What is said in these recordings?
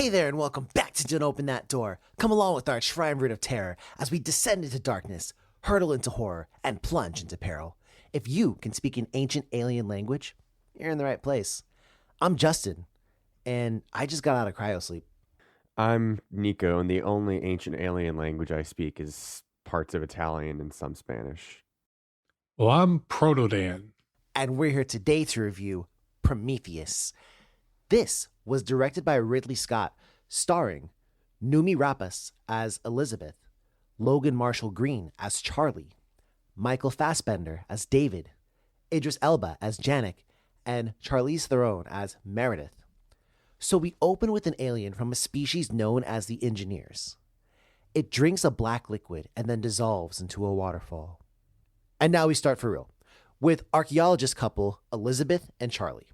Hey there and welcome back to Don't Open That Door. Come along with our triumvirate of terror as we descend into darkness, hurtle into horror, and plunge into peril. If you can speak an ancient alien language, you're in the right place. I'm Justin, and I just got out of cryosleep. I'm Nico, and the only ancient alien language I speak is parts of Italian and some Spanish. Well, I'm Proto-Dan. And we're here today to review Prometheus. This was directed by Ridley Scott, starring Noomi Rapace as Elizabeth, Logan Marshall Green as Charlie, Michael Fassbender as David, Idris Elba as Janek, and Charlize Theron as Meredith. So we open with an alien from a species known as the Engineers. It drinks a black liquid and then dissolves into a waterfall. And now we start for real, with archaeologist couple Elizabeth and Charlie.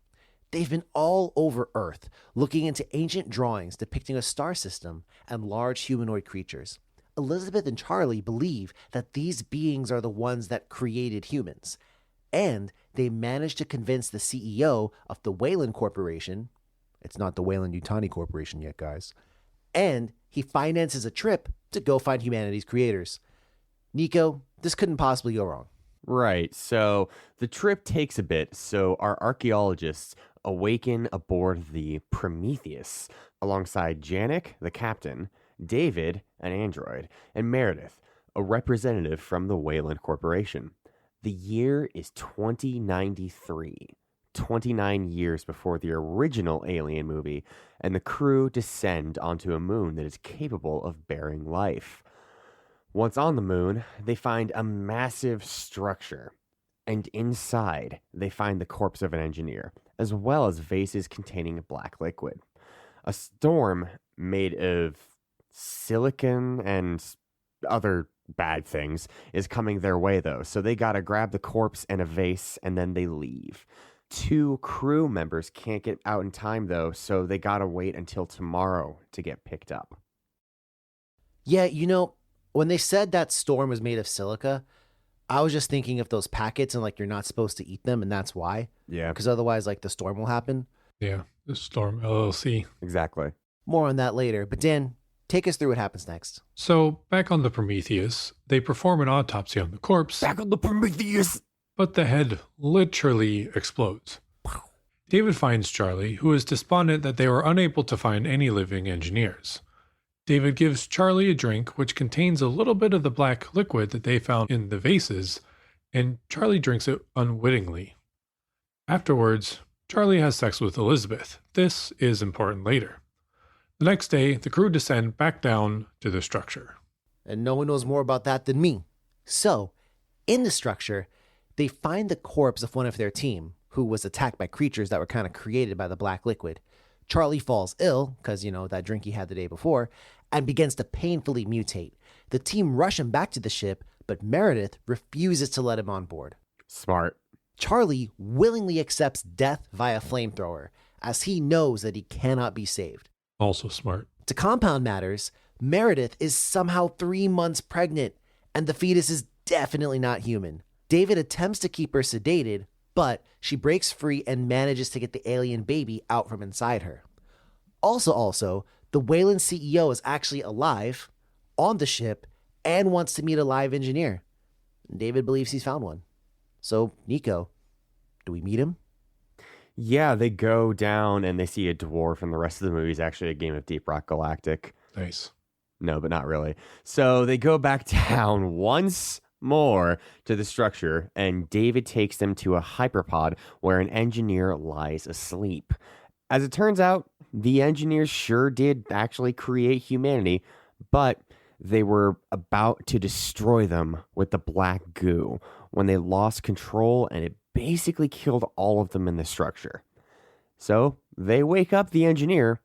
They've been all over Earth, looking into ancient drawings depicting a star system and large humanoid creatures. Elizabeth and Charlie believe that these beings are the ones that created humans. And they manage to convince the CEO of the Weyland Corporation, it's not the Weyland-Yutani Corporation yet, guys, and he finances a trip to go find humanity's creators. Nico, this couldn't possibly go wrong. Right, so the trip takes a bit, so our archaeologists awaken aboard the Prometheus alongside Janek, the captain, David, an android, and Meredith, a representative from the Weyland Corporation. The year is 2093, 29 years before the original Alien movie, and the crew descend onto a moon that is capable of bearing life. Once on the moon, they find a massive structure, and inside, they find the corpse of an engineer, as well as vases containing black liquid. A storm made of silicon and other bad things is coming their way, though, so they gotta grab the corpse and a vase, and then they leave. 2 crew members can't get out in time, though, so they gotta wait until tomorrow to get picked up. Yeah, when they said that storm was made of silica, I was just thinking of those packets and you're not supposed to eat them, and that's why. Yeah. Because otherwise the storm will happen. Yeah, the Storm LLC. Exactly. More on that later, but Dan, take us through what happens next. So, back on the Prometheus, they perform an autopsy on the corpse, Back on the Prometheus! but the head literally explodes. David finds Charlie, who is despondent that they were unable to find any living engineers. David gives Charlie a drink which contains a little bit of the black liquid that they found in the vases, and Charlie drinks it unwittingly. Afterwards, Charlie has sex with Elizabeth. This is important later. The next day, the crew descend back down to the structure. And no one knows more about that than me. So, in the structure, they find the corpse of one of their team, who was attacked by creatures that were kind of created by the black liquid. Charlie falls ill, because, that drink he had the day before, and begins to painfully mutate. The team rush him back to the ship, but Meredith refuses to let him on board. Smart. Charlie willingly accepts death via flamethrower, as he knows that he cannot be saved. Also smart. To compound matters, Meredith is somehow 3 months pregnant, and the fetus is definitely not human. David attempts to keep her sedated, but she breaks free and manages to get the alien baby out from inside her. Also, the Weyland CEO is actually alive, on the ship, and wants to meet a live engineer. David believes he's found one. So, Nico, do we meet him? Yeah, they go down and they see a dwarf, and the rest of the movie is actually a game of Deep Rock Galactic. Nice. No, but not really. So they go back down once more to the structure, and David takes them to a hyperpod where an engineer lies asleep. As it turns out, the engineers sure did actually create humanity, but they were about to destroy them with the black goo when they lost control, and it basically killed all of them in the structure. So they wake up the engineer,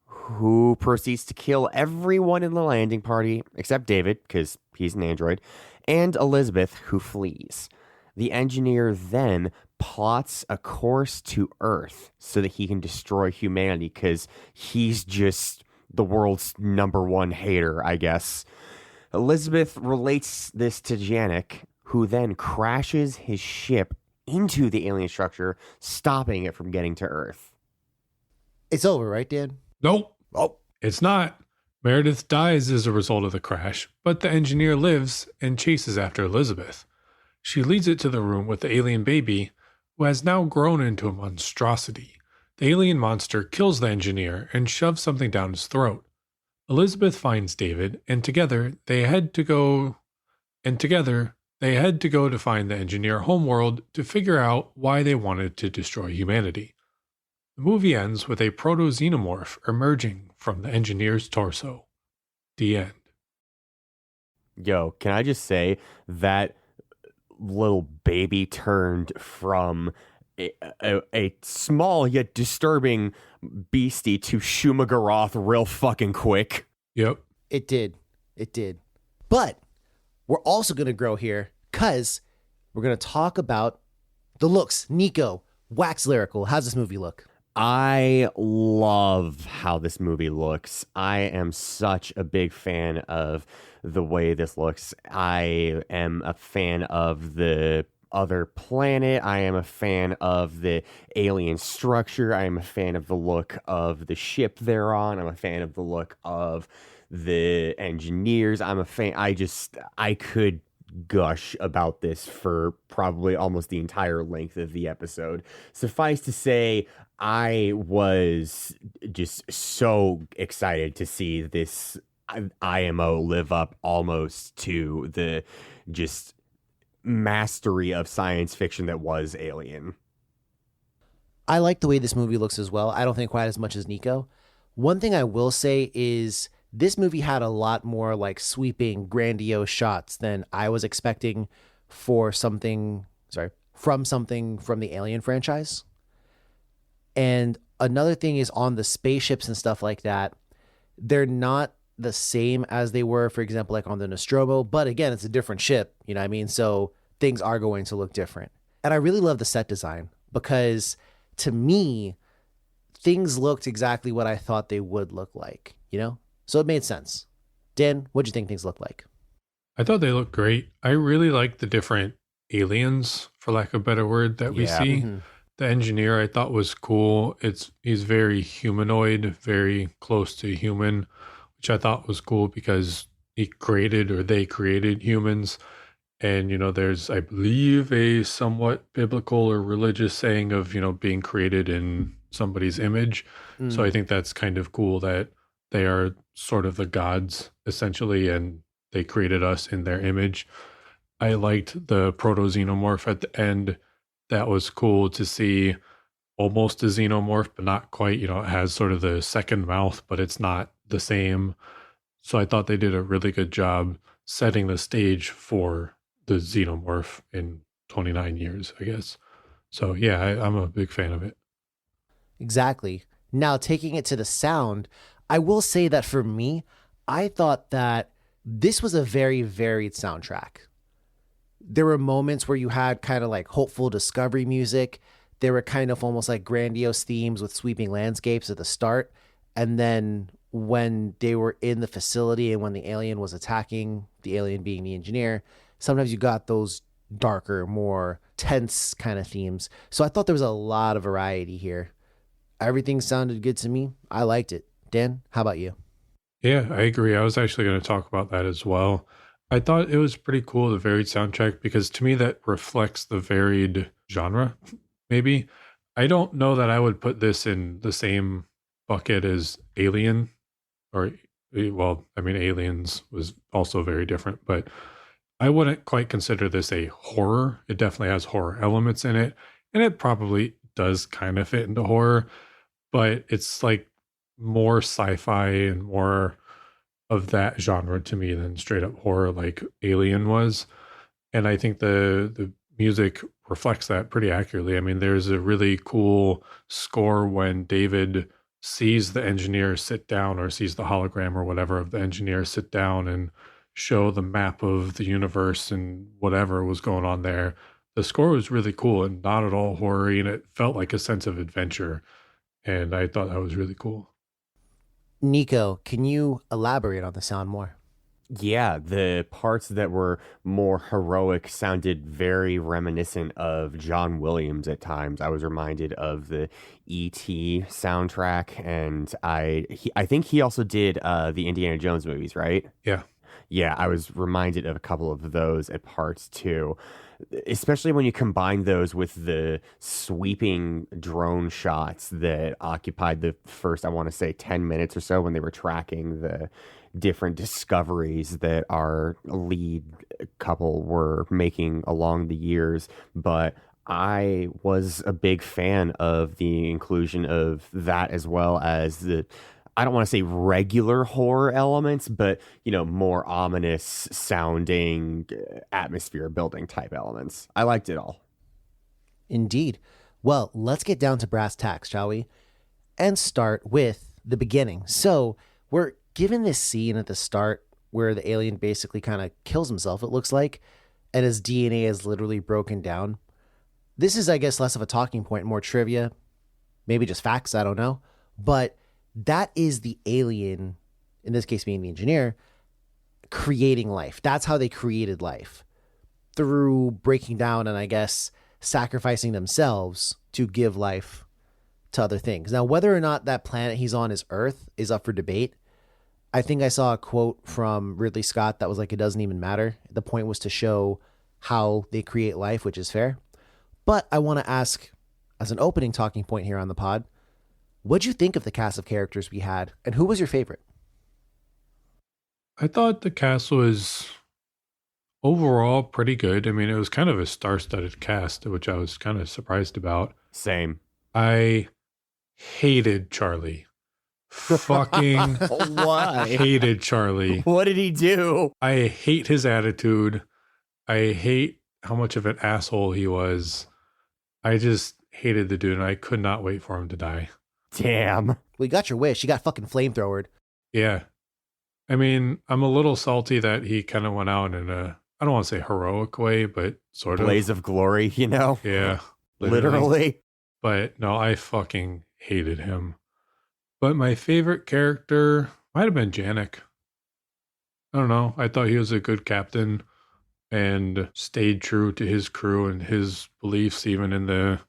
who proceeds to kill everyone in the landing party except David, because he's an android, and Elizabeth, who flees. The engineer then plots a course to Earth so that he can destroy humanity, because he's just the world's #1 hater, I guess. Elizabeth relates this to Janek, who then crashes his ship into the alien structure, stopping it from getting to Earth. It's over, right, Dan? Nope. Oh, It's not. Meredith dies as a result of the crash, but the engineer lives and chases after Elizabeth. She leads it to the room with the alien baby, who has now grown into a monstrosity. The alien monster kills the engineer and shoves something down his throat. Elizabeth finds David, and together they head to go to find the engineer homeworld to figure out why they wanted to destroy humanity. The movie ends with a proto-xenomorph emerging from the engineer's torso. The end. Yo, can I just say that little baby turned from a small yet disturbing beastie to Shuma-Gorath real fucking quick. Yep. it did. It did. But we're also going to grow here because we're going to talk about the looks. Nico, wax lyrical. How's this movie look? I love how this movie looks. I am such a big fan of the way this looks. I am a fan of the other planet. I am a fan of the alien structure. I am a fan of the look of the ship they're on. I'm a fan of the look of the engineers. I'm a fan. I could gush about this for probably almost the entire length of the episode. Suffice to say, I was just so excited to see this IMO live up almost to the just mastery of science fiction that was Alien. I like the way this movie looks as well. I don't think quite as much as Nico. One thing I will say is this movie had a lot more like sweeping, grandiose shots than I was expecting from something from the Alien franchise. And another thing is on the spaceships and stuff like that, they're not the same as they were, for example, like on the Nostromo. But again, it's a different ship, you know what I mean? So things are going to look different. And I really love the set design because to me, things looked exactly what I thought they would look like, you know? So it made sense. Dan, what'd you think things looked like? I thought they looked great. I really like the different aliens, for lack of a better word, that we see. Mhm. The engineer I thought was cool. He's very humanoid, very close to human, which I thought was cool because they created humans. And, there's, I believe, a somewhat biblical or religious saying of, being created in somebody's image. So I think that's kind of cool that they are sort of the gods, essentially, and they created us in their image. I liked the proto-xenomorph at the end. That was cool to see, almost a xenomorph, but not quite. It has sort of the second mouth, but it's not the same. So I thought they did a really good job setting the stage for the xenomorph in 29 years, I guess. So yeah, I'm a big fan of it. Exactly. Now, taking it to the sound, I will say that for me, I thought that this was a very varied soundtrack. There were moments where you had kind of like hopeful discovery music. There were kind of almost like grandiose themes with sweeping landscapes at the start. And then when they were in the facility and when the alien was attacking, the alien being the engineer, sometimes you got those darker, more tense kind of themes. So I thought there was a lot of variety here. Everything sounded good to me. I liked it. Dan, how about you? Yeah, I agree. I was actually going to talk about that as well. I thought it was pretty cool, the varied soundtrack, because to me that reflects the varied genre, maybe. I don't know that I would put this in the same bucket as Alien, Aliens was also very different, but I wouldn't quite consider this a horror. It definitely has horror elements in it, and it probably does kind of fit into horror, but it's like more sci-fi and more of that genre to me than straight up horror like Alien was. And I think the music reflects that pretty accurately. I mean, there's a really cool score when David sees the engineer sit down, or sees the hologram or whatever of the engineer sit down and show the map of the universe and whatever was going on there. The score was really cool and not at all horror-y, and it felt like a sense of adventure. And I thought that was really cool. Nico, can you elaborate on the sound more? Yeah, the parts that were more heroic sounded very reminiscent of John Williams at times. I was reminded of the E.T. soundtrack, and I think he also did the Indiana Jones movies, right? Yeah. Yeah, I was reminded of a couple of those at parts too, especially when you combine those with the sweeping drone shots that occupied the first, I want to say, 10 minutes or so when they were tracking the different discoveries that our lead couple were making along the years. But I was a big fan of the inclusion of that as well as the, I don't want to say regular horror elements, but, more ominous sounding atmosphere building type elements. I liked it all. Indeed. Well, let's get down to brass tacks, shall we? And start with the beginning. So we're given this scene at the start where the alien basically kind of kills himself, it looks like, and his DNA is literally broken down. This is, I guess, less of a talking point, more trivia, maybe just facts, I don't know. But that is the alien, in this case being the engineer, creating life. That's how they created life, through breaking down and, I guess, sacrificing themselves to give life to other things. Now, whether or not that planet he's on is Earth is up for debate. I think I saw a quote from Ridley Scott that was like, it doesn't even matter. The point was to show how they create life, which is fair. But I want to ask, as an opening talking point here on the pod, what'd you think of the cast of characters we had, and who was your favorite? I thought the cast was overall pretty good. I mean, it was kind of a star-studded cast, which I was kind of surprised about. Same. I hated Charlie. Fucking Why? hated Charlie. What did he do? I hate his attitude. I hate how much of an asshole he was. I just hated the dude, and I could not wait for him to die. Damn. Well, you got your wish. You got fucking flamethrowered. Yeah. I mean, I'm a little salty that he kind of went out in a, I don't want to say heroic way, but sort of. Blaze of glory, Yeah. Literally. But no, I fucking hated him. But my favorite character might have been Janek. I don't know. I thought he was a good captain and stayed true to his crew and his beliefs, even in the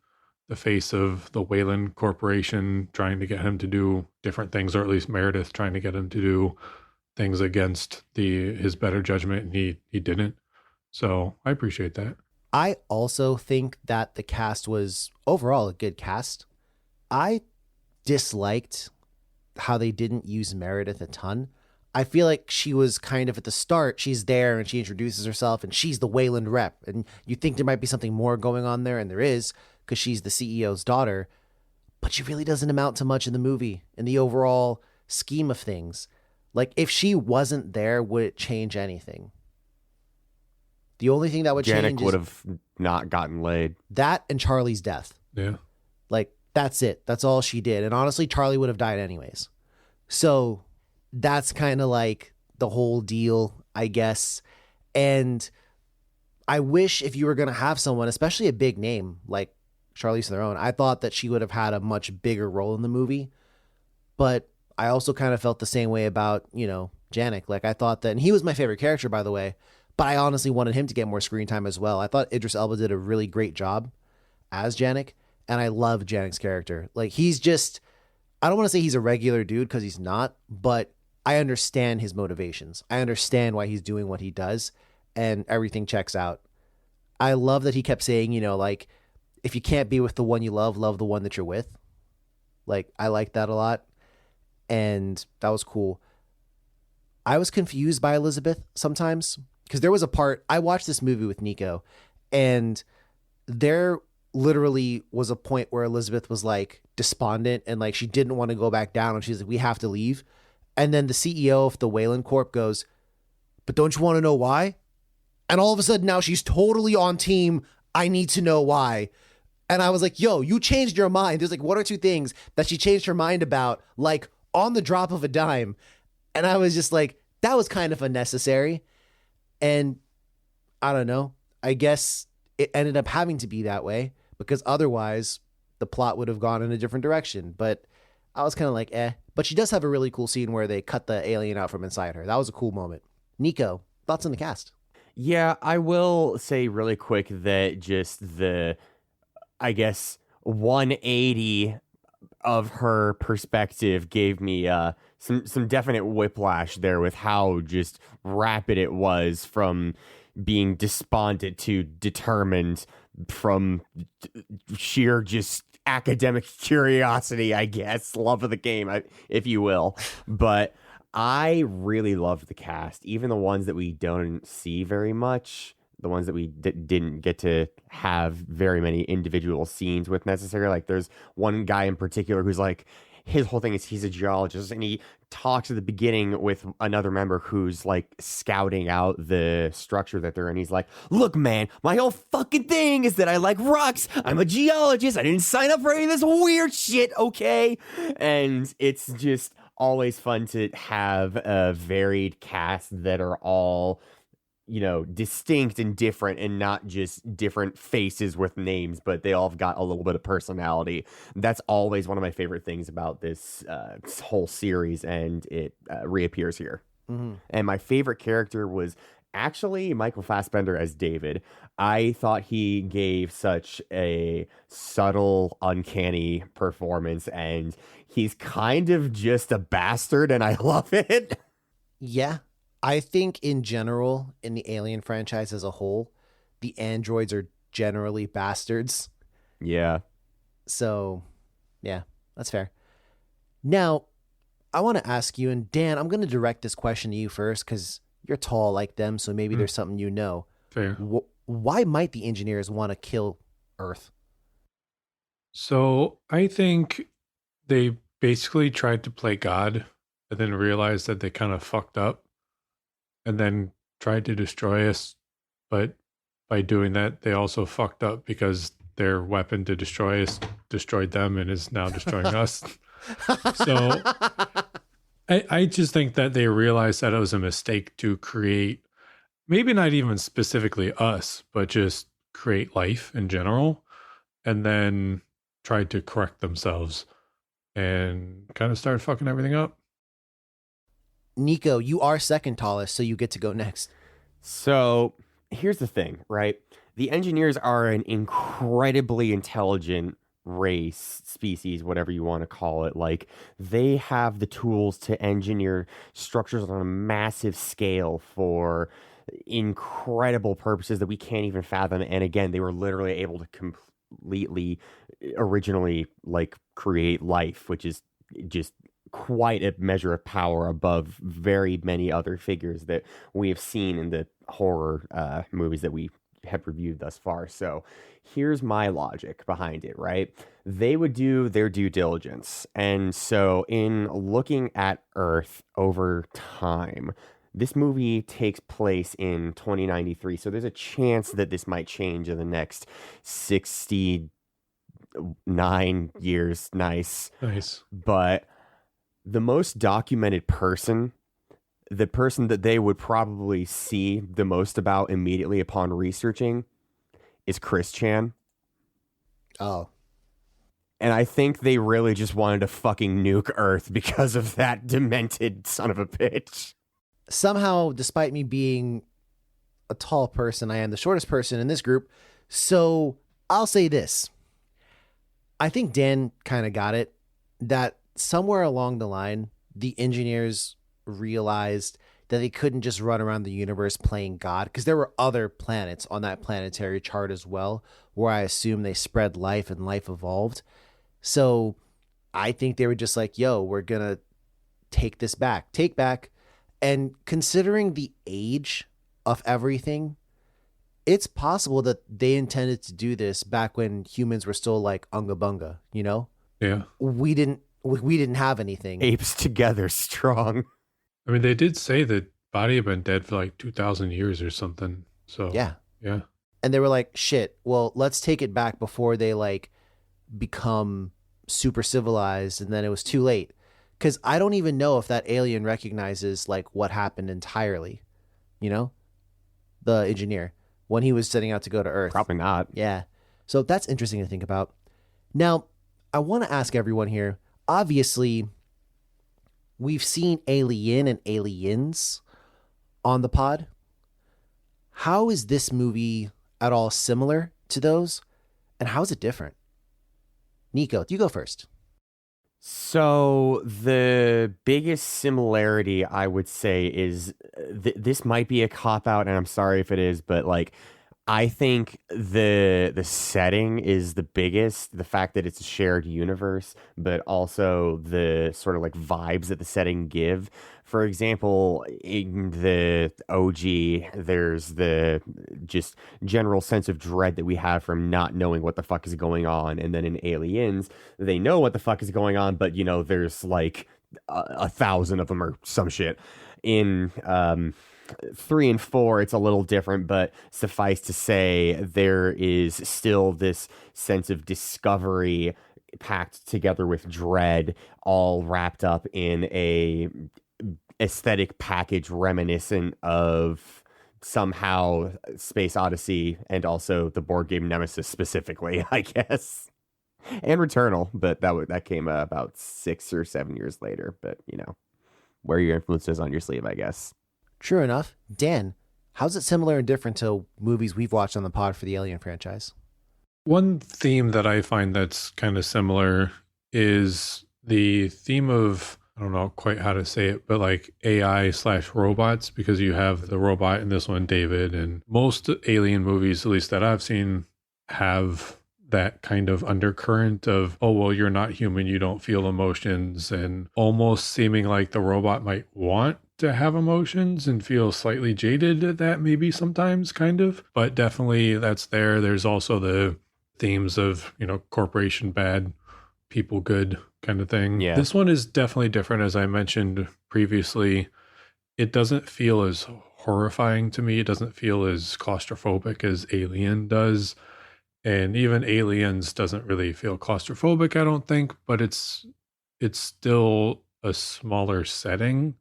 face of the Wayland Corporation trying to get him to do different things, or at least Meredith trying to get him to do things against his better judgment, and he didn't. So I appreciate that. I also think that the cast was overall a good cast. I disliked how they didn't use Meredith a ton. I feel like she was kind of at the start, she's there and she introduces herself and she's the Wayland rep. And you think there might be something more going on there, and there is, because she's the CEO's daughter. But she really doesn't amount to much in the movie, in the overall scheme of things. Like, if she wasn't there, would it change anything? The only thing that would change Janek would have not gotten laid. that and Charlie's death. Yeah. Like, that's it. That's all she did. And honestly, Charlie would have died anyways. So that's kind of like the whole deal, I guess. And I wish if you were going to have someone, especially a big name like Charlize Theron, I thought that she would have had a much bigger role in the movie. But I also kind of felt the same way about, Janek. Like, I thought that, and he was my favorite character, by the way, but I honestly wanted him to get more screen time as well. I thought Idris Elba did a really great job as Janek, and I love Janek's character. Like, he's just, I don't want to say he's a regular dude, because he's not, but I understand his motivations. I understand why he's doing what he does, and everything checks out. I love that he kept saying, like, if you can't be with the one you love the one that you're with. Like, I like that a lot, and that was cool. I was confused by Elizabeth sometimes, because there was a part, I watched this movie with Nico, and there literally was a point where Elizabeth was like despondent and like she didn't want to go back down, and she's like, we have to leave. And then the CEO of the Wayland Corp goes, but don't you want to know why? And all of a sudden now she's totally on team, I need to know why. And I was like, yo, you changed your mind. There's like one or two things that she changed her mind about, like on the drop of a dime. And I was just like, that was kind of unnecessary. And I don't know, I guess it ended up having to be that way, because otherwise the plot would have gone in a different direction. But I was kind of like, eh. But she does have a really cool scene where they cut the alien out from inside her. That was a cool moment. Nico, thoughts on the cast? Yeah, I will say really quick that just I guess, 180 of her perspective gave me some definite whiplash there with how just rapid it was from being despondent to determined from sheer just academic curiosity, I guess, love of the game, if you will. But I really loved the cast, even the ones that we don't see very much, the ones that we didn't get to have very many individual scenes with necessarily. Like there's one guy in particular who's like, his whole thing is he's a geologist, and he talks at the beginning with another member who's like scouting out the structure that they're in. He's like, look, man, my whole fucking thing is that I like rocks. I'm a geologist. I didn't sign up for any of this weird shit, okay? And it's just always fun to have a varied cast that are all, you know, distinct and different, and not just different faces with names, but they all have got a little bit of personality. That's always one of my favorite things about this whole series, and it reappears here. Mm-hmm. And my favorite character was actually Michael Fassbender as David. I thought he gave such a subtle, uncanny performance, and he's kind of just a bastard, and I love it. Yeah. I think in general, in the Alien franchise as a whole, the androids are generally bastards. Yeah. So, yeah, that's fair. Now, I want to ask you, and Dan, I'm going to direct this question to you first because you're tall like them, so maybe there's something you know. Fair. Why might the engineers want to kill Earth? So I think they basically tried to play God and then realized that they kind of fucked up and then tried to destroy us. But by doing that, they also fucked up because their weapon to destroy us destroyed them and is now destroying us. So I just think that they realized that it was a mistake to create, maybe not even specifically us, but just create life in general, and then tried to correct themselves and kind of start fucking everything up. Nico, you are second tallest, so you get to go next. So here's the thing, right? The engineers are an incredibly intelligent race, species, whatever you want to call it. Like, they have the tools to engineer structures on a massive scale for incredible purposes that we can't even fathom. And again, they were literally able to completely originally like create life, which is just quite a measure of power above very many other figures that we have seen in the horror movies that we have reviewed thus far. So here's my logic behind it, right? They would do their due diligence. And so in looking at Earth over time, this movie takes place in 2093. So there's a chance that this might change in the next 69 years. Nice. But the most documented person, the person that they would probably see the most about immediately upon researching, is Chris Chan. Oh. And I think they really just wanted to fucking nuke Earth because of that demented son of a bitch. Somehow, despite me being a tall person, I am the shortest person in this group. So I'll say this. I think Dan kind of got it, that somewhere along the line, the engineers realized that they couldn't just run around the universe playing God, because there were other planets on that planetary chart as well, where I assume they spread life and life evolved. So I think they were just like, yo, we're going to take back. And considering the age of everything, it's possible that they intended to do this back when humans were still like unga bunga, you know? Yeah. We didn't have anything. Apes together strong. I mean, they did say that body had been dead for like 2,000 years or something. So Yeah. Yeah. And they were like, shit, well, let's take it back before they like become super civilized. And then it was too late. Because I don't even know if that alien recognizes like what happened entirely, you know, the engineer, when he was setting out to go to Earth. Probably not. Yeah. So that's interesting to think about. Now, I want to ask everyone here, obviously, we've seen Alien and Aliens. on the pod. How is this movie at all similar to those? And how is it different? Nico, you go first. So the biggest similarity I would say is this might be a cop out, and I'm sorry if it is, but like I think the setting is the biggest, the fact that it's a shared universe, but also the sort of like vibes that the setting give. For example, in the OG, there's the just general sense of dread that we have from not knowing what the fuck is going on. And then in Aliens, they know what the fuck is going on, but there's like a thousand of them or some shit. In 3 and 4, it's a little different, but suffice to say, there is still this sense of discovery packed together with dread, all wrapped up in a aesthetic package reminiscent of somehow Space Odyssey and also the board game Nemesis specifically, I guess, and Returnal, but that came about 6 or 7 years later. But wear your influences on your sleeve, I guess. True enough. Dan, how's it similar and different to movies we've watched on the pod for the Alien franchise? One theme that I find that's kind of similar is the theme of, I don't know quite how to say it, but like AI/robots, because you have the robot in this one, David, and most Alien movies, at least that I've seen, have that kind of undercurrent of, oh, well, you're not human, you don't feel emotions, and almost seeming like the robot might want to have emotions and feel slightly jaded at that maybe sometimes, kind of, but definitely that's there. There's also the themes of, corporation bad, people good kind of thing. Yeah. This one is definitely different. As I mentioned previously, it doesn't feel as horrifying to me. It doesn't feel as claustrophobic as Alien does. And even Aliens doesn't really feel claustrophobic, I don't think, but it's still a smaller setting.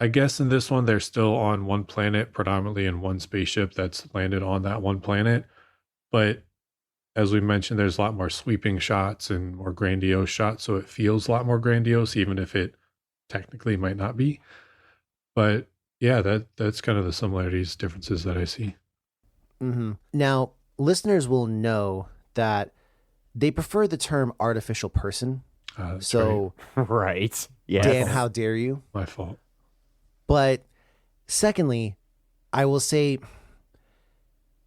I guess in this one, they're still on one planet, predominantly in one spaceship that's landed on that one planet. But as we mentioned, there's a lot more sweeping shots and more grandiose shots, so it feels a lot more grandiose, even if it technically might not be. But yeah, that's kind of the similarities, differences that I see. Mm-hmm. Now, listeners will know that they prefer the term artificial person. So, right. Yes. Dan, how dare you? My fault. But secondly, I will say,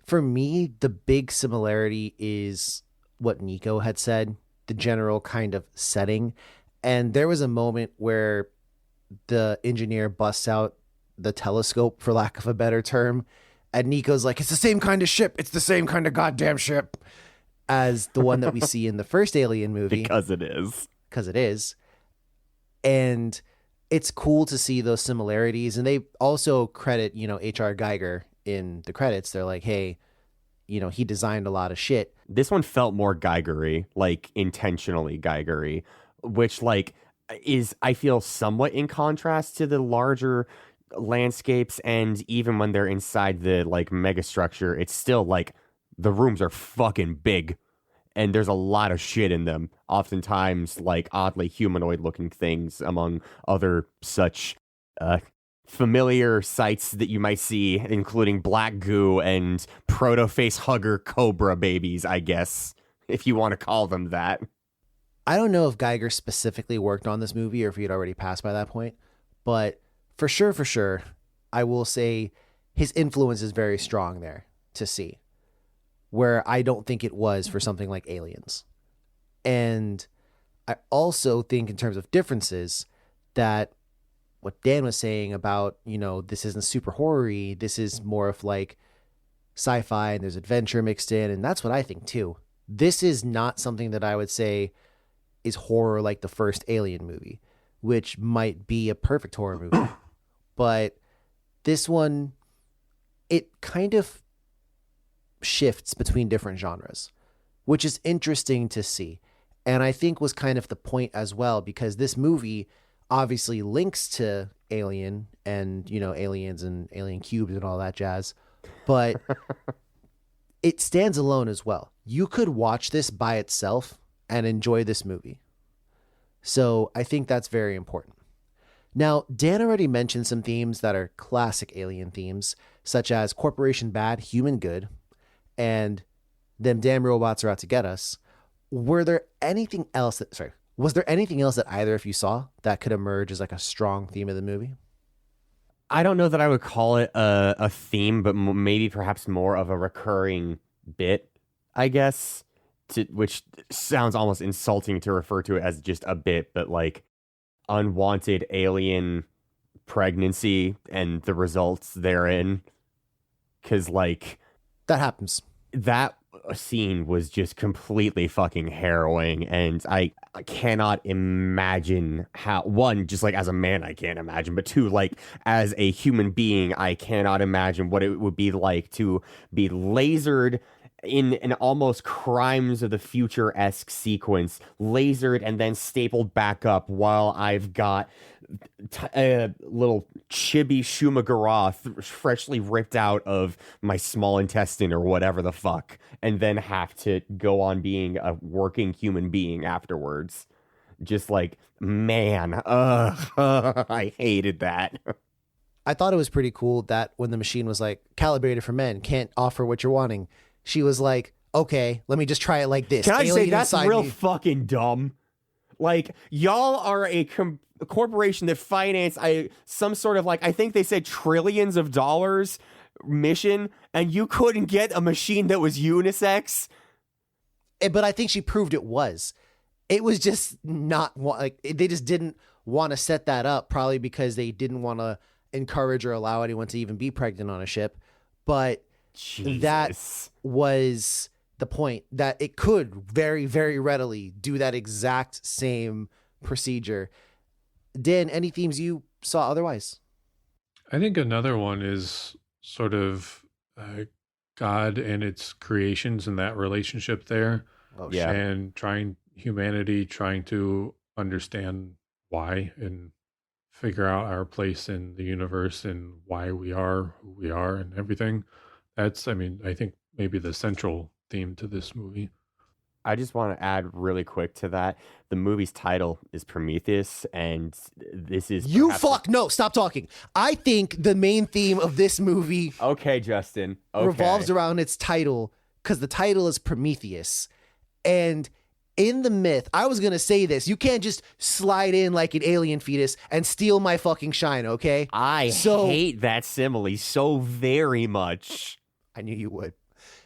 for me, the big similarity is what Nico had said, the general kind of setting. And there was a moment where the engineer busts out the telescope, for lack of a better term, and Nico's like, it's the same kind of ship. It's the same kind of goddamn ship as the one that we see in the first Alien movie. Because it is. Because it is. And it's cool to see those similarities. And they also credit, H.R. Geiger in the credits. They're like, hey, he designed a lot of shit. This one felt more Geigery, like intentionally Geigery, which is, I feel, somewhat in contrast to the larger landscapes. And even when they're inside the megastructure, it's still the rooms are fucking big. And there's a lot of shit in them, oftentimes oddly humanoid looking things, among other such familiar sights that you might see, including black goo and proto-face hugger cobra babies, I guess, if you want to call them that. I don't know if Geiger specifically worked on this movie or if he had already passed by that point, but for sure, I will say his influence is very strong there to see, where I don't think it was for something like Aliens. And I also think in terms of differences that what Dan was saying about, this isn't super horror-y, this is more of sci-fi and there's adventure mixed in, and that's what I think too. This is not something that I would say is horror like the first Alien movie, which might be a perfect horror movie. But this one, it kind of shifts between different genres, which is interesting to see. And I think was kind of the point as well, because this movie obviously links to Alien and, aliens and alien cubes and all that jazz, but it stands alone as well. You could watch this by itself and enjoy this movie. So I think that's very important. Now, Dan already mentioned some themes that are classic Alien themes, such as corporation bad, human good, and them damn robots are out to get us. Was there anything else that either of you saw that could emerge as like a strong theme of the movie? I don't know that I would call it a theme, but maybe perhaps more of a recurring bit, I guess, which sounds almost insulting to refer to it as just a bit, but like unwanted alien pregnancy and the results therein. Because, like, That happens. that scene was just completely fucking harrowing, and I cannot imagine how, one, just like as a man I can't imagine, but two, like as a human being I cannot imagine what it would be like to be lasered in an almost Crimes of the Future-esque sequence, lasered and then stapled back up while I've got a little chibi Shuma-Gorath freshly ripped out of my small intestine or whatever the fuck, and then have to go on being a working human being afterwards. Just like, man, I hated that. I thought it was pretty cool that when the machine was like, calibrated for men, can't offer what you're wanting, she was like, okay, let me just try it like this. Can I say Alien that's inside real me. fucking dumb? Like, y'all are a corporation that finance some sort of, like, I think they said trillions of dollars mission, and you couldn't get a machine that was unisex? But I think she proved it was. It was just not like they just didn't want to set that up, probably because they didn't want to encourage or allow anyone to even be pregnant on a ship. But Jesus. that was the point, that it could very, very readily do that exact same procedure. Dan, any themes you saw otherwise? I think another one is sort of God and its creations and that relationship there, Oh, Yeah. and humanity trying to understand why and figure out our place in the universe and why we are who we are and everything. That's, I mean, I think maybe the central theme to this movie. I just want to add really quick to that. The movie's title is Prometheus, and this is You perhaps- fuck no, stop talking. I think the main theme of this movie Okay, Justin. Okay. revolves around its title, because the title is Prometheus. And in the myth, I was going to say this, you can't just slide in like an alien fetus and steal my fucking shine, okay? I hate that simile so very much. I knew you would.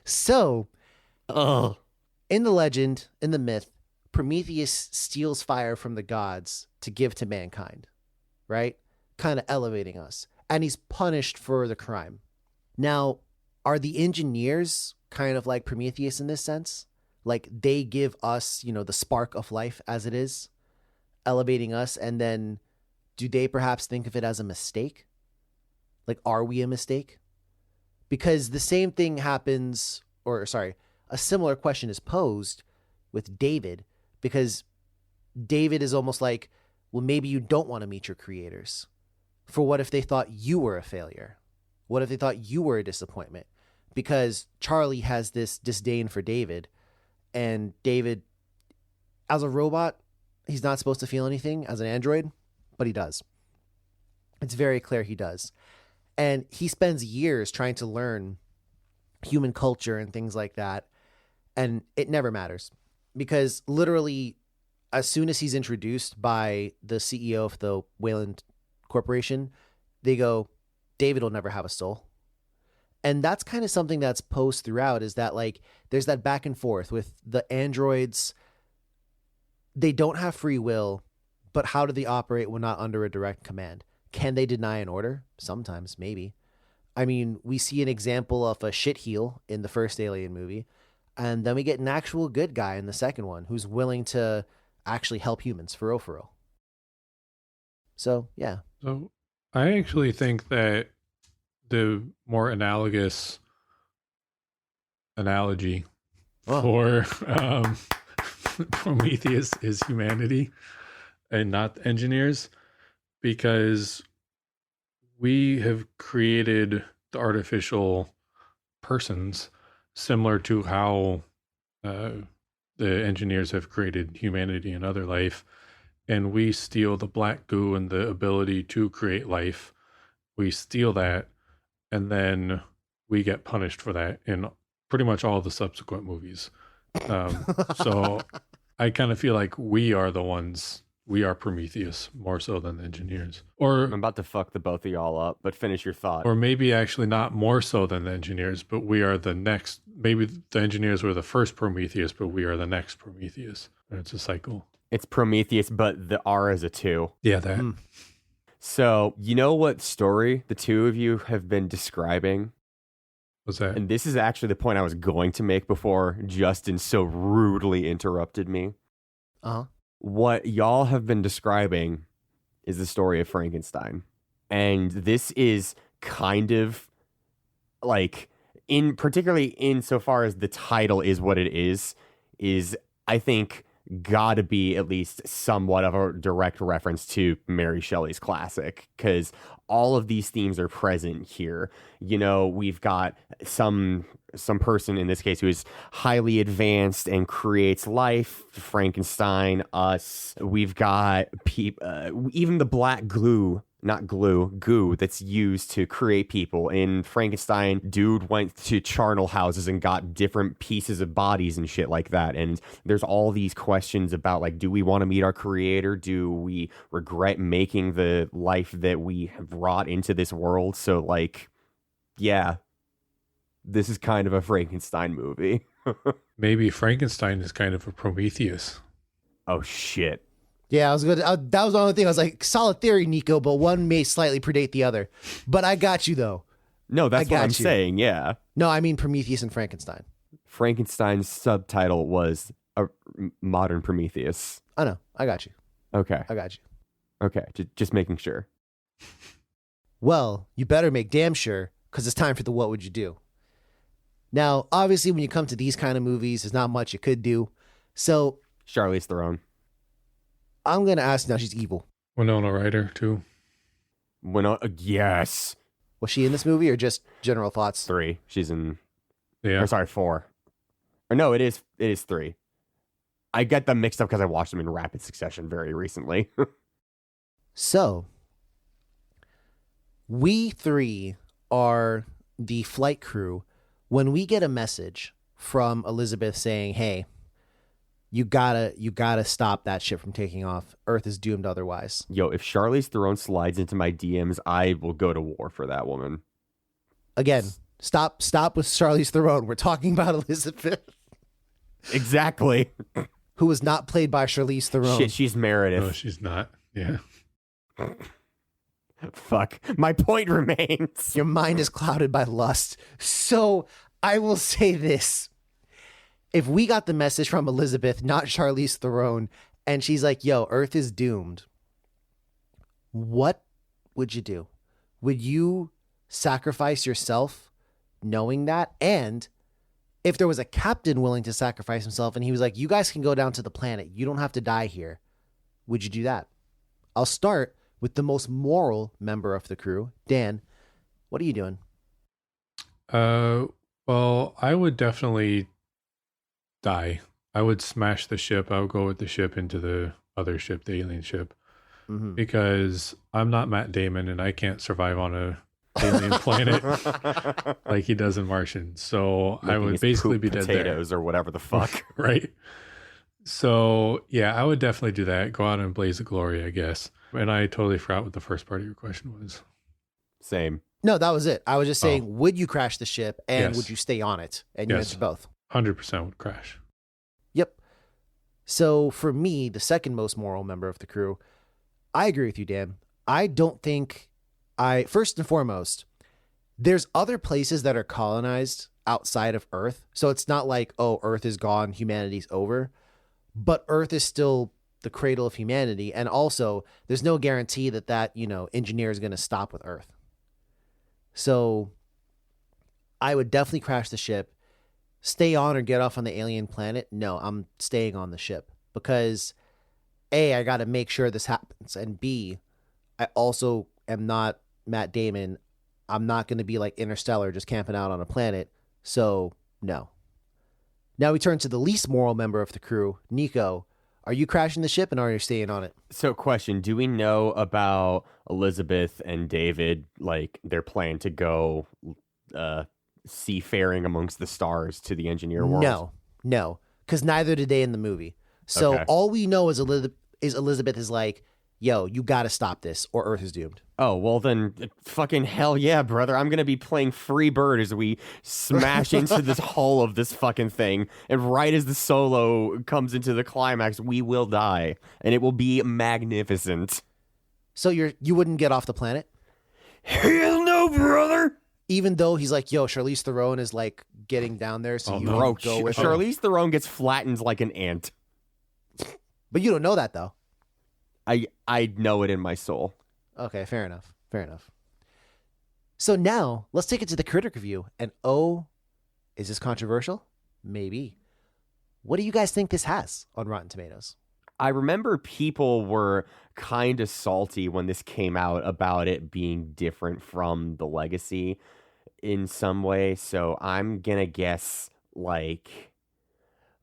So, Ugh. in the legend, in the myth, Prometheus steals fire from the gods to give to mankind, right? Kind of elevating us. And he's punished for the crime. Now, are the engineers kind of like Prometheus in this sense? Like they give us, the spark of life as it is, elevating us, and then do they perhaps think of it as a mistake? Like, are we a mistake? Because the same thing happens, a similar question is posed with David, because David is almost like, well, maybe you don't want to meet your creators. For what if they thought you were a failure? What if they thought you were a disappointment? Because Charlie has this disdain for David, and David, as a robot, he's not supposed to feel anything as an android, but he does. It's very clear he does. And he spends years trying to learn human culture and things like that. And it never matters, because literally as soon as he's introduced by the CEO of the Wayland Corporation, they go, David will never have a soul. And that's kind of something that's posed throughout, is that like there's that back and forth with the androids. They don't have free will, but how do they operate when not under a direct command? Can they deny an order? Sometimes, maybe. I mean, we see an example of a shitheel in the first Alien movie, and then we get an actual good guy in the second one who's willing to actually help humans for real. So, yeah. So I actually think that the more analogous analogy for Prometheus is humanity and not engineers, because we have created the artificial persons similar to how the engineers have created humanity and other life. and we steal the black goo and the ability to create life. We steal that, and then we get punished for that in pretty much all the subsequent movies. So I kind of feel like we are the ones. We are Prometheus more so than the engineers. Or I'm about to fuck the both of y'all up, but finish your thought. or maybe actually not more so than the engineers, but we are the next. Maybe the engineers were the first Prometheus, but we are the next Prometheus. And it's a cycle. It's Prometheus, but the R is a 2. Yeah, that. So, you know what story the two of you have been describing? What's that? And this is actually the point I was going to make before Justin so rudely interrupted me. Uh-huh. What y'all have been describing is the story of Frankenstein. And this is kind of like, particularly insofar as the title is what it is I think gotta be at least somewhat of a direct reference to Mary Shelley's classic, because all of these themes are present here. You know, we've got some person in this case who is highly advanced and creates life. Frankenstein, us. We've got even the black goo that's used to create people. In Frankenstein, dude went to charnel houses and got different pieces of bodies and shit like that. And there's all these questions about, like, do we want to meet our creator? Do we regret making the life that we have brought into this world? So, like, yeah, this is kind of a Frankenstein movie. Maybe Frankenstein is kind of a Prometheus. Oh, shit. Yeah, I was good. That was the only thing. I was like, solid theory, Nico, but one may slightly predate the other. But I got you, though. No, that's what I'm saying, yeah. No, I mean Prometheus and Frankenstein. Frankenstein's subtitle was a modern Prometheus. I know. I got you. Okay. I got you. Okay, just making sure. Well, you better make damn sure, because it's time for the what would you do. Now, obviously, when you come to these kind of movies, there's not much you could do. So Charlize Theron. I'm going to ask now, she's evil. Winona Ryder, too. Yes. Was she in this movie or just general thoughts? 3. She's in... Yeah. Or sorry, 4. Or no, it is 3. I get them mixed up because I watched them in rapid succession very recently. So, we 3 are the flight crew. When we get a message from Elizabeth saying, hey, you gotta stop that ship from taking off. Earth is doomed otherwise. Yo, if Charlize Theron slides into my DMs, I will go to war for that woman. Again, stop with Charlize Theron. We're talking about Elizabeth. Exactly. Who was not played by Charlize Theron. Shit, she's Meredith. No, she's not. Yeah. Fuck. My point remains. Your mind is clouded by lust. So I will say this. If we got the message from Elizabeth, not Charlize Theron, and she's like, yo, Earth is doomed, what would you do? Would you sacrifice yourself knowing that? And if there was a captain willing to sacrifice himself and he was like, you guys can go down to the planet, you don't have to die here, would you do that? I'll start with the most moral member of the crew. Dan, what are you doing? Well, I would definitely die. I would smash the ship. I would go with the ship into the other ship, the alien ship, because I'm not Matt Damon and I can't survive on a alien planet like he does in Martian. So I would basically be dead there. Potatoes or whatever the fuck. Right. So yeah, I would definitely do that. Go out and blaze the glory, I guess. And I totally forgot what the first part of your question was. Same. No, that was it. I was just saying, would you crash the ship and would you stay on it? And you answered both. 100% would crash. Yep. So for me, the second most moral member of the crew, I agree with you, Dan. I don't think first and foremost, there's other places that are colonized outside of Earth. So it's not like, oh, Earth is gone, humanity's over. But Earth is still the cradle of humanity. And also, there's no guarantee that engineer is going to stop with Earth. So I would definitely crash the ship. Stay on or get off on the alien planet. No, I'm staying on the ship because A, I got to make sure this happens. And B, I also am not Matt Damon. I'm not going to be like Interstellar, just camping out on a planet. So no. Now we turn to the least moral member of the crew. Nico, Are you crashing the ship and are you staying on it? So, question: do we know about Elizabeth and David? Like their plan to go seafaring amongst the stars to the engineer world? No, because neither did they in the movie. So Okay. all we know is Elizabeth is like, yo, you got to stop this or Earth is doomed. Oh, well then, fucking hell yeah, brother. I'm going to be playing Free Bird as we smash into this hull of this fucking thing. And right as the solo comes into the climax, we will die. And it will be magnificent. So you wouldn't get off the planet? Hell no, brother. Even though he's like, yo, Charlize Theron is like getting down there, so Oh, you no. would go with her. Charlize Theron gets flattened like an ant. But you don't know that, though. I know it in my soul. Okay, fair enough. So now, let's take it to the critic review. And is this controversial? Maybe. What do you guys think this has on Rotten Tomatoes? I remember people were kind of salty when this came out about it being different from The Legacy in some way. So I'm going to guess like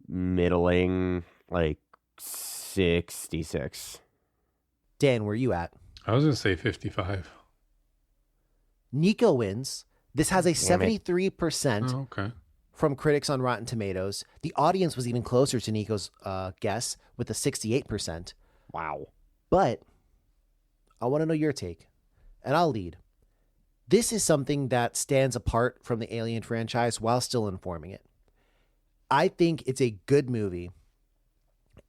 middling, like 66. Dan, where are you at? I was going to say 55. Nico wins. This has a Damn it. 73% Oh, okay. from critics on Rotten Tomatoes. The audience was even closer to Nico's guess with a 68%. Wow. But I want to know your take, and I'll lead. This is something that stands apart from the Alien franchise while still informing it. I think it's a good movie,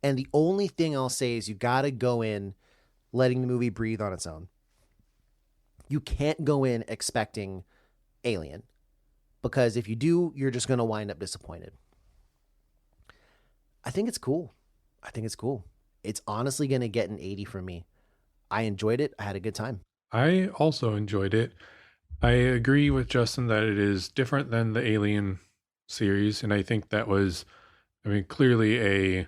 and the only thing I'll say is you got to go in letting the movie breathe on its own. You can't go in expecting Alien, because if you do, you're just going to wind up disappointed. I think it's cool. It's honestly going to get an 80 from me. I enjoyed it. I had a good time. I also enjoyed it. I agree with Justin that it is different than the Alien series, and I think that was, clearly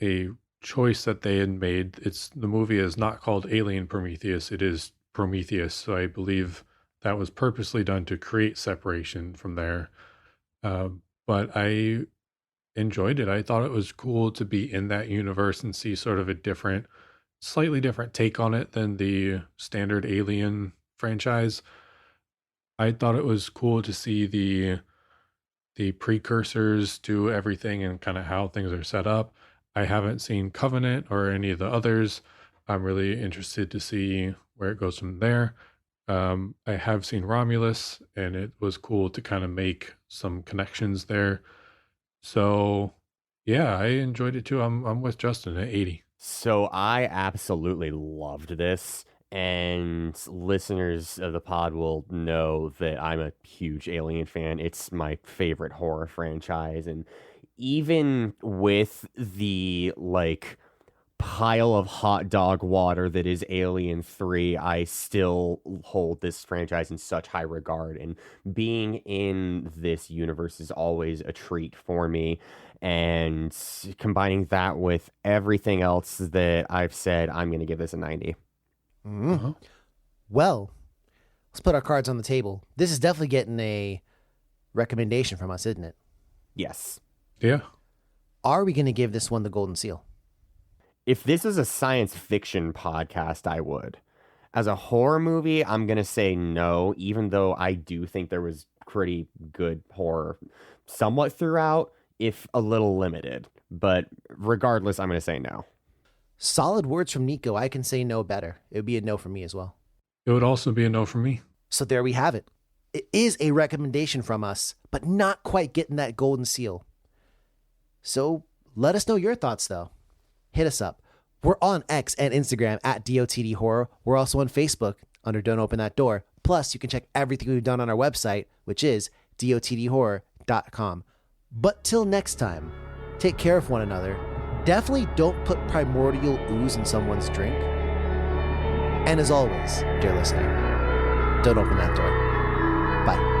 a choice that they had made. The movie is not called Alien Prometheus; it is Prometheus. So I believe that was purposely done to create separation from there. But I enjoyed it. I thought it was cool to be in that universe and see sort of a slightly different take on it than the standard Alien franchise. I thought it was cool to see the precursors to everything and kind of how things are set up. I haven't seen Covenant or any of the others. I'm really interested to see where it goes from there. I have seen Romulus, and it was cool to kind of make some connections there. So, yeah, I enjoyed it too. I'm with Justin at 80. So I absolutely loved this, and listeners of the pod will know that I'm a huge Alien fan. It's my favorite horror franchise, and even with the pile of hot dog water that is Alien 3, I still hold this franchise in such high regard, and being in this universe is always a treat for me. And combining that with everything else that I've said, I'm going to give this a 90. Uh-huh. Well, let's put our cards on the table. This is definitely getting a recommendation from us, isn't it? Yes. Yeah. Are we going to give this one the golden seal? If this is a science fiction podcast, I would. As a horror movie, I'm going to say no, even though I do think there was pretty good horror somewhat throughout, if a little limited. But regardless, I'm going to say no. Solid words from Nico. I can say no better. It would be a no for me as well. It would also be a no for me. So there we have it. It is a recommendation from us, but not quite getting that golden seal. So let us know your thoughts, though. Hit us up. We're on X and Instagram at DOTD Horror. We're also on Facebook under Don't Open That Door. Plus, you can check everything we've done on our website, which is dotdhorror.com. But till next time, take care of one another. Definitely don't put primordial ooze in someone's drink. And as always, dear listener, don't open that door. Bye.